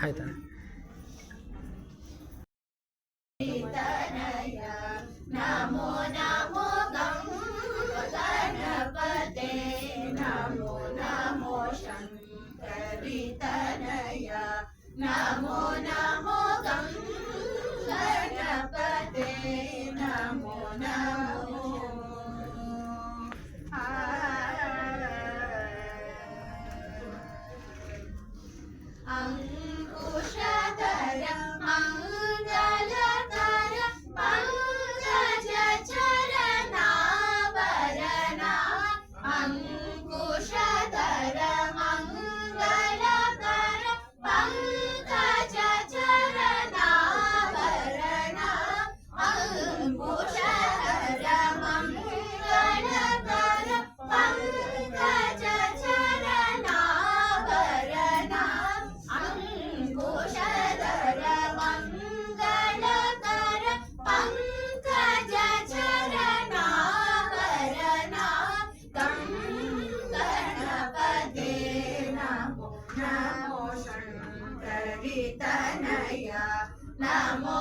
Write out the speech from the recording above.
ಆಯ್ತಾ? ನಮೋ ನಮೋ ಗಣಪತೆ ನಮೋ ನಮೋ ಶಂಕರಿ ತನಯ ನಮೋ ನಮೋ ಗಣಪತೆ ನಮೋ ನಮೋ ಅಂಕುಶಧರ ಮಂಗಲಕರ ಪಂಕಜ ಚರಣಾಭರಣ ಅಂಕುಶಧರ ಮಂಗಲಕರ ಪಂಕಜ ಚರಣಾಭರಣ ಅಂಕುಶಧರ ಮಂಗಲಕರ ಪಂಕಜ ಚರಣಾಭರಣ ಅಂಕುಶಧರ ಮಂಗಳಕರ ಪಂಕಜ ಚರಣಾಭರಣ ಗಣಪತೆ ನಮೋ ನಮೋ ಶಂಕರಿ ತನಯ ನಮೋ